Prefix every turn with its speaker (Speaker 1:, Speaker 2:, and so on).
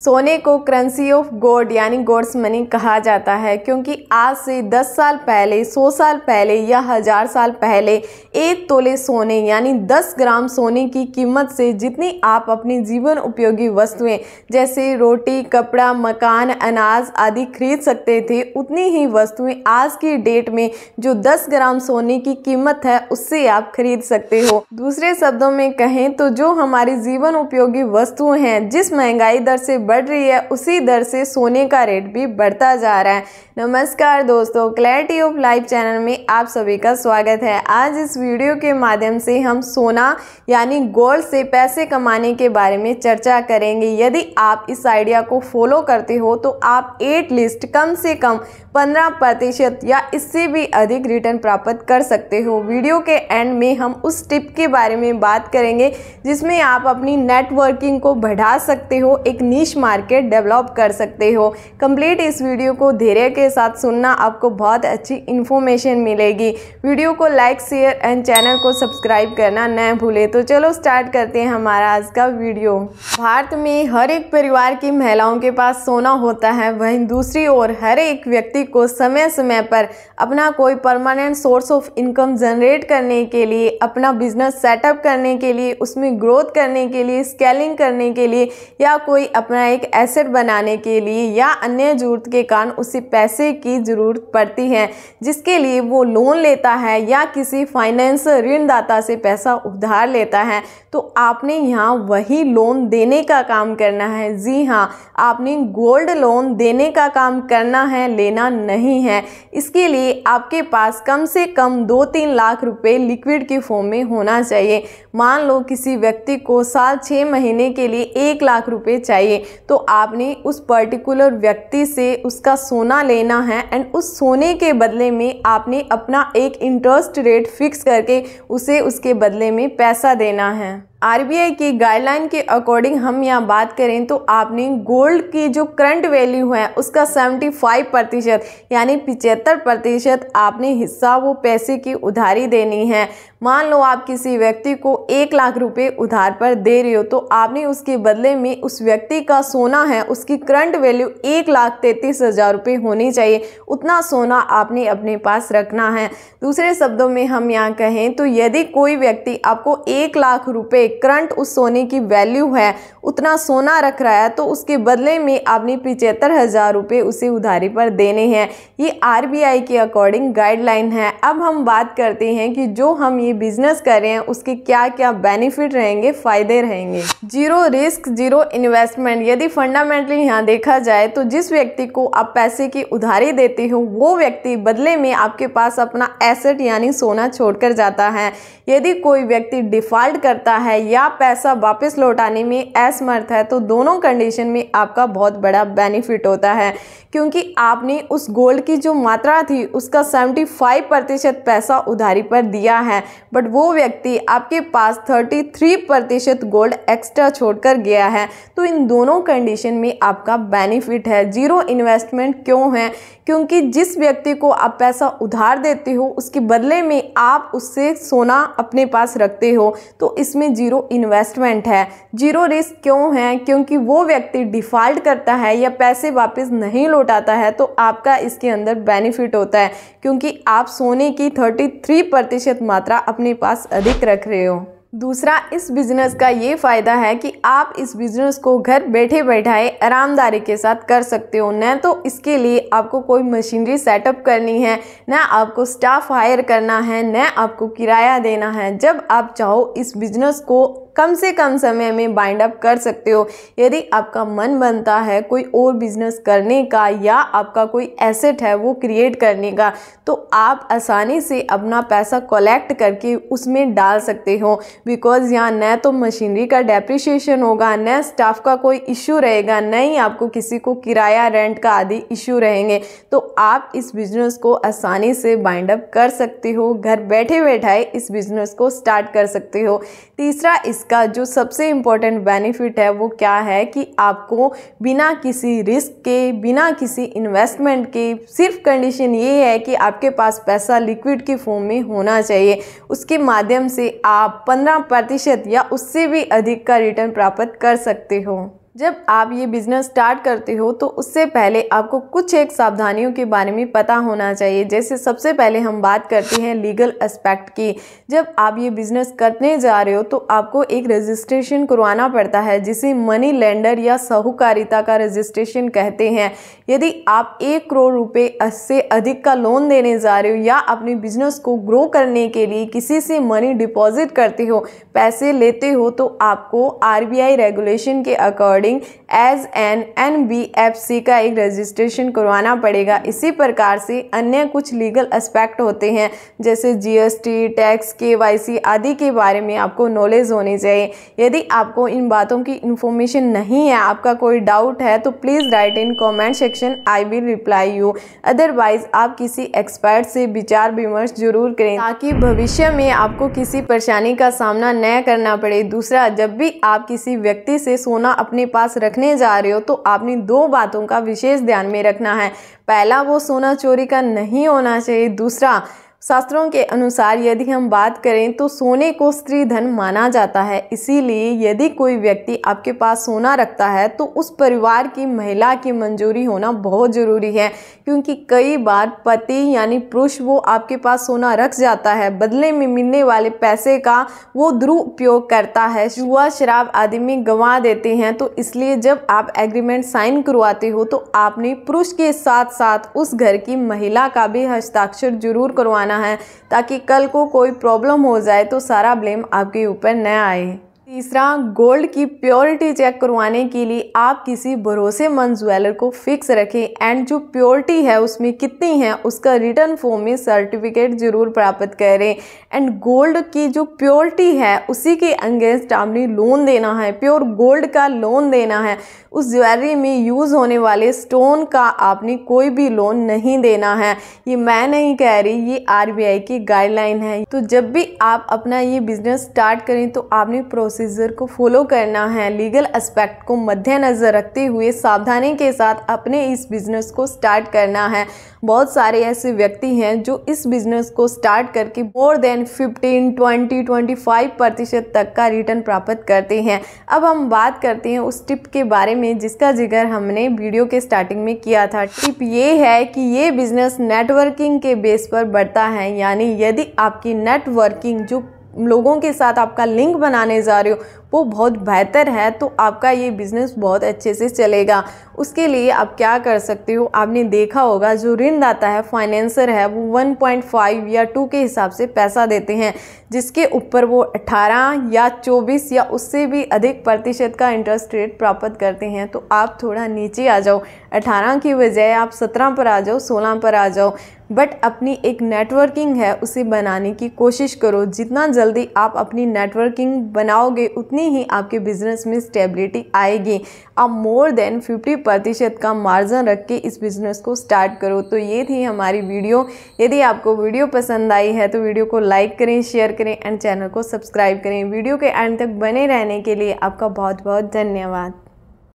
Speaker 1: सोने को currency of gold यानी गोल्ड्स मनी कहा जाता है, क्योंकि आज से 10 साल पहले, 100 साल पहले या 1000 साल पहले 1 तोले सोने यानी 10 ग्राम सोने की कीमत से जितनी आप अपनी जीवन उपयोगी वस्तुएं जैसे रोटी, कपड़ा, मकान, अनाज आदि खरीद सकते थे, उतनी ही वस्तुएं आज की डेट में जो 10 ग्राम सोने की कीमत है उससे आप खरीद सकते हो। दूसरे शब्दों में कहें तो जो हमारी जीवन उपयोगी वस्तुएं हैं, जिस महंगाई दर से बढ़ रही है उसी दर से सोने का रेट भी बढ़ता जा रहा है। नमस्कार दोस्तों, क्लैरिटी ऑफ लाइफ चैनल में आप सभी का स्वागत है। आज इस वीडियो के माध्यम से हम सोना यानी गोल्ड से पैसे कमाने के बारे में चर्चा करेंगे। यदि आप इस आइडिया को फॉलो करते हो तो आप एटलीस्ट कम से कम 15% या इससे भी अधिक रिटर्न प्राप्त कर सकते हो। वीडियो के एंड में हम उस टिप के बारे में बात करेंगे जिसमें आप अपनी नेटवर्किंग को बढ़ा सकते हो, एक नीश मार्केट डेवलप कर सकते हो। कंप्लीट इस वीडियो को धैर्य के साथ सुनना, आपको बहुत अच्छी इन्फॉर्मेशन मिलेगी। वीडियो को लाइक, शेयर एंड चैनल को सब्सक्राइब करना न भूलें। तो चलो स्टार्ट करते हैं हमारा आज का वीडियो। भारत में हर एक परिवार की महिलाओं के पास सोना होता है, वहीं दूसरी ओर हर एक व्यक्ति को समय समय पर अपना कोई permanent source of income generate करने के लिए, अपना बिजनेस सेटअप करने के लिए, उसमें ग्रोथ करने के लिए, स्केलिंग करने के लिए या कोई अपना एक एसेट बनाने के लिए या अन्य जरूरत के कारण उसे पैसे की जरूरत पड़ती है, जिसके लिए वो लोन लेता है या किसी फाइनेंस ऋणदाता से पैसा उधार लेता है। तो आपने यहाँ वही लोन देने का काम करना है। जी हाँ, आपने गोल्ड लोन देने का काम करना है, लेना नहीं है। इसके लिए आपके पास कम से कम 2-3 लाख रुपए लिक्विड की फॉर्म में होना चाहिए। मान लो किसी व्यक्ति को साल 6 महीने के लिए 1 लाख रुपए चाहिए, तो आपने उस पर्टिकुलर व्यक्ति से उसका सोना लेना है एंड उस सोने के बदले में आपने अपना एक इंटरेस्ट रेट फिक्स करके उसे उसके बदले में पैसा देना है। आरबीआई की गाइडलाइन के अकॉर्डिंग हम यहाँ बात करें तो आपने गोल्ड की जो करंट वैल्यू है उसका 75% यानी 75% आपने हिस्सा वो पैसे की उधारी देनी है। मान लो आप किसी व्यक्ति को 1 लाख रुपए उधार पर दे रहे हो, तो आपने उसके बदले में उस व्यक्ति का सोना है उसकी करंट वैल्यू 1,33,000 रुपये होनी चाहिए। उतना सोना आपने अपने पास रखना है। दूसरे शब्दों में हम यहाँ कहें तो यदि कोई व्यक्ति आपको 1 लाख रुपए करंट उस सोने की वैल्यू है उतना सोना रख रहा है, तो उसके बदले में आपने 75,000 रुपये उसे उधारी पर देने हैं। ये आरबीआई के अकॉर्डिंग गाइडलाइन है। अब हम बात करते हैं कि जो हम ये बिजनेस कर रहे हैं उसके क्या क्या बेनिफिट रहेंगे, फायदे रहेंगे। Zero risk, zero investment. यदि फंडामेंटली यहाँ देखा जाए तो जिस व्यक्ति को आप पैसे की उधारी देते हो वो व्यक्ति बदले में आपके पास अपना एसेट यानी सोना छोड़कर जाता है। यदि कोई व्यक्ति डिफॉल्ट करता है या पैसा वापस लौटाने में असमर्थ है तो दोनों कंडीशन में आपका बहुत बड़ा बेनिफिट होता है, क्योंकि आपने उस गोल्ड की जो मात्रा थी उसका 75% पैसा उधारी पर दिया है, बट वो व्यक्ति आपके पास 33% गोल्ड एक्स्ट्रा छोड़कर गया है। तो इन दोनों कंडीशन में आपका बेनिफिट है। जीरो इन्वेस्टमेंट क्यों है? क्योंकि जिस व्यक्ति को आप पैसा उधार देते हो उसके बदले में आप उससे सोना अपने पास रखते हो, तो इसमें जीरो इन्वेस्टमेंट है। जीरो रिस्क क्यों है? क्योंकि वो व्यक्ति डिफॉल्ट करता है या पैसे वापस नहीं लौटाता है तो आपका इसके अंदर बेनिफिट होता है, क्योंकि आप सोने की 33% मात्रा अपने पास अधिक रख रहे हो। दूसरा, इस बिजनेस का ये फ़ायदा है कि आप इस बिजनेस को घर बैठे बैठाए आरामदारी के साथ कर सकते हो। न तो इसके लिए आपको कोई मशीनरी सेटअप करनी है, न आपको स्टाफ हायर करना है, न आपको किराया देना है। जब आप चाहो इस बिजनेस को कम से कम समय में बाइंड अप कर सकते हो। यदि आपका मन बनता है कोई और बिजनेस करने का या आपका कोई एसेट है वो क्रिएट करने का, तो आप आसानी से अपना पैसा कलेक्ट करके उसमें डाल सकते हो, बिकॉज यहाँ न तो मशीनरी का डेप्रिसिएशन होगा, न स्टाफ का कोई इश्यू रहेगा, न ही आपको किसी को किराया रेंट का आदि इश्यू रहेंगे। तो आप इस बिजनेस को आसानी से बाइंड अप कर सकते हो, घर बैठे बैठाए इस बिजनेस को स्टार्ट कर सकते हो। तीसरा, इसका जो सबसे इम्पोर्टेंट बेनिफिट है वो क्या है कि आपको बिना किसी रिस्क के, बिना किसी इन्वेस्टमेंट के, सिर्फ कंडीशन ये है कि आपके पास पैसा लिक्विड की फॉर्म में होना चाहिए, उसके माध्यम से आप 15% या उससे भी अधिक का रिटर्न प्राप्त कर सकते हो। जब आप ये बिज़नेस स्टार्ट करते हो तो उससे पहले आपको कुछ एक सावधानियों के बारे में पता होना चाहिए। जैसे सबसे पहले हम बात करते हैं लीगल एस्पेक्ट की। जब आप ये बिज़नेस करने जा रहे हो तो आपको एक रजिस्ट्रेशन करवाना पड़ता है, जिसे मनी लेंडर या साहूकारिता का रजिस्ट्रेशन कहते हैं। यदि आप 1 करोड़ रुपए से अधिक का लोन देने जा रहे हो या अपने बिजनेस को ग्रो करने के लिए किसी से मनी डिपॉजिट करते हो, पैसे लेते हो, तो आपको RBI रेगुलेशन के अकॉर्डिंग एज एन NBFC का एक रजिस्ट्रेशन करवाना पड़ेगा। इसी प्रकार से अन्य कुछ लीगल एस्पेक्ट होते हैं, जैसे GST, टैक्स, KYC आदि के बारे में आपको नॉलेज होनी चाहिए। यदि आपको इन बातों की इंफॉर्मेशन नहीं है, आपका कोई डाउट है, तो please write in comment section, I will reply you. Otherwise आप किसी एक्सपर्ट से विचार विमर्श जरूर करें, ताकि भविष्य में आपको किसी परेशानी का सामना न करना पड़े। दूसरा, जब भी आप किसी व्यक्ति से सोना अपने पास रखने जा रहे हो तो आपने 2 बातों का विशेष ध्यान में रखना है। पहला, वो सोना चोरी का नहीं होना चाहिए। दूसरा, शास्त्रों के अनुसार यदि हम बात करें तो सोने को स्त्री धन माना जाता है। इसीलिए यदि कोई व्यक्ति आपके पास सोना रखता है तो उस परिवार की महिला की मंजूरी होना बहुत ज़रूरी है, क्योंकि कई बार पति यानी पुरुष वो आपके पास सोना रख जाता है, बदले में मिलने वाले पैसे का वो दुरुपयोग करता है, जुआ शराब आदि में गंवा देते हैं। तो इसलिए जब आप एग्रीमेंट साइन करवाते हो तो आपने पुरुष के साथ साथ उस घर की महिला का भी हस्ताक्षर जरूर करवाना है, ताकि कल को कोई प्रॉब्लम हो जाए तो सारा ब्लेम आपके ऊपर न आए। तीसरा, गोल्ड की प्योरिटी चेक करवाने के लिए आप किसी भरोसेमंद ज्वेलर को फिक्स रखें एंड जो प्योरिटी है उसमें कितनी है उसका रिटर्न फॉर्म में सर्टिफिकेट जरूर प्राप्त करें। एंड गोल्ड की जो प्योरिटी है उसी के अगेंस्ट आपने लोन देना है, प्योर गोल्ड का लोन देना है। उस ज्वेलरी में यूज़ होने वाले स्टोन का आपने कोई भी लोन नहीं देना है। ये मैं नहीं कह रही, ये RBI की गाइडलाइन है। तो जब भी आप अपना ये बिजनेस स्टार्ट करें तो आपने प्रोसीजर को फॉलो करना है। लीगल एस्पेक्ट को मद्देनजर रखते हुए सावधानी के साथ अपने इस बिजनेस को स्टार्ट करना है। बहुत सारे ऐसे व्यक्ति हैं जो इस बिजनेस को स्टार्ट करके मोर देन 15, 20, 25% तक का रिटर्न प्राप्त करते हैं। अब हम बात करते हैं उस टिप के बारे में जिसका जिक्र हमने वीडियो के स्टार्टिंग में किया था। टिप ये है कि ये बिजनेस नेटवर्किंग के बेस पर बढ़ता है, यानी यदि आपकी नेटवर्किंग जो लोगों के साथ आपका लिंक बनाने जा रहे हो वो बहुत बेहतर है तो आपका ये बिज़नेस बहुत अच्छे से चलेगा। उसके लिए आप क्या कर सकते हो, आपने देखा होगा जो ऋणदाता है, फाइनेंसर है, वो 1.5 या 2 के हिसाब से पैसा देते हैं, जिसके ऊपर वो 18 या 24 या उससे भी अधिक प्रतिशत का इंटरेस्ट रेट प्राप्त करते हैं। तो आप थोड़ा नीचे आ जाओ, 18 की बजाय आप 17 पर आ जाओ, 16 पर आ जाओ, बट अपनी एक नेटवर्किंग है उसे बनाने की कोशिश करो। जितना जल्दी आप अपनी नेटवर्किंग बनाओगे उतनी ही आपके बिजनेस में स्टेबिलिटी आएगी। आप मोर देन 50% का मार्जिन रख के इस बिज़नेस को स्टार्ट करो। तो ये थी हमारी वीडियो। यदि आपको वीडियो पसंद आई है तो वीडियो को लाइक करें, शेयर करें एंड चैनल को सब्सक्राइब करें। वीडियो के एंड तक बने रहने के लिए आपका बहुत बहुत धन्यवाद।